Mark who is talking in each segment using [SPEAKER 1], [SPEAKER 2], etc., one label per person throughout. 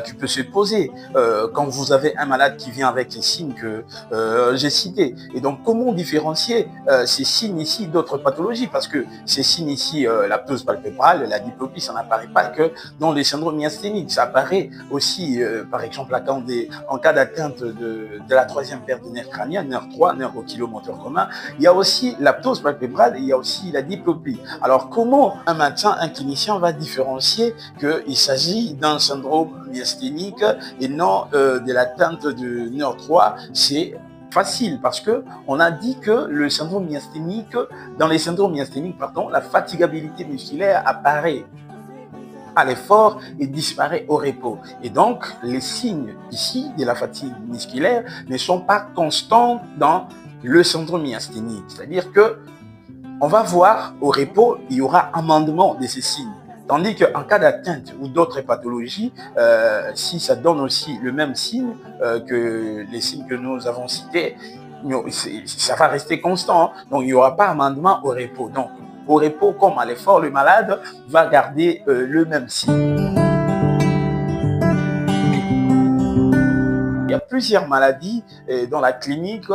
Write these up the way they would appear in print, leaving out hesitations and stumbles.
[SPEAKER 1] qui peut se poser quand vous avez un malade qui vient avec les signes que j'ai cités. Et donc, comment différencier ces signes ici d'autres pathologies? Parce que ces signes ici, la ptose palpébrale, la diplopie, ça n'apparaît pas que dans les syndromes myasthéniques. Ça apparaît aussi, par exemple, en cas d'atteinte de la troisième paire de nerfs crâniens, nerf 3, nerf oculomoteur commun. Il y a aussi la ptose palpébrale et il y a aussi la diplopie. Alors, comment un médecin, un clinicien va différencier qu'il s'agit d'un syndrome myasthénique et non de l'atteinte de nerf 3? C'est facile parce que on a dit que le syndrome myasthénique, dans les syndromes myasthéniques, pardon, la fatigabilité musculaire apparaît à l'effort et disparaît au repos. Et donc, les signes ici de la fatigue musculaire ne sont pas constants dans le syndrome myasthénique. C'est-à-dire que on va voir au repos, il y aura amendement de ces signes. Tandis qu'en cas d'atteinte ou d'autres pathologies, si ça donne aussi le même signe que les signes que nous avons cités, ça va rester constant. Donc, il n'y aura pas amendement au repos. Donc, au repos comme à l'effort, le malade va garder le même signe. Il y a plusieurs maladies dans la clinique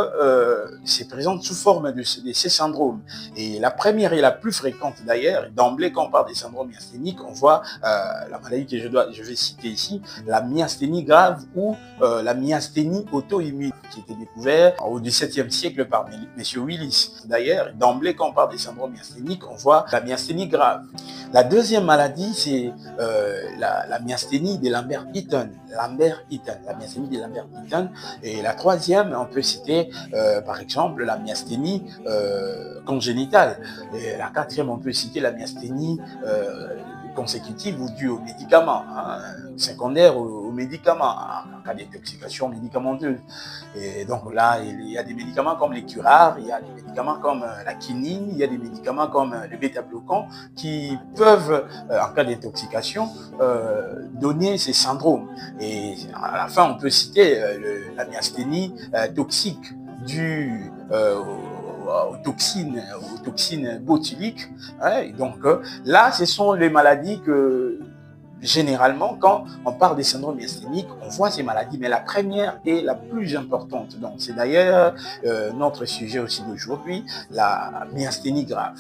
[SPEAKER 1] se présentent sous forme de ces syndromes. Et la première et la plus fréquente d'ailleurs, d'emblée quand on parle des syndromes myasthéniques, on vout la maladie que je vais citer ici, la myasthénie grave ou la myasthénie auto-immune, qui a été découverte au XVIIe siècle par M. Willis. D'ailleurs, d'emblée quand on parle des syndromes myasthéniques, on voit la myasthénie grave. La deuxième maladie, c'est la myasthénie de Lambert-Eaton. La myasthénie de Lambert-Eaton. Et la troisième, on peut citer par exemple la myasthénie congénitale. Et la quatrième, on peut citer la myasthénie consécutive ou due aux médicaments, secondaires aux médicaments, en cas d'intoxication médicamenteuse. Et donc là, il y a des médicaments comme les curares, il y a des médicaments comme la quinine, il y a des médicaments comme le bêta-bloquant qui peuvent, en cas d'intoxication, donner ces syndromes. Et à la fin, on peut citer la myasthénie toxique due aux toxines botuliques. Donc là, ce sont les maladies que généralement, quand on parle des syndromes myasthéniques, on voit ces maladies, mais la première est la plus importante. Donc c'est d'ailleurs notre sujet aussi d'aujourd'hui, la myasthénie grave.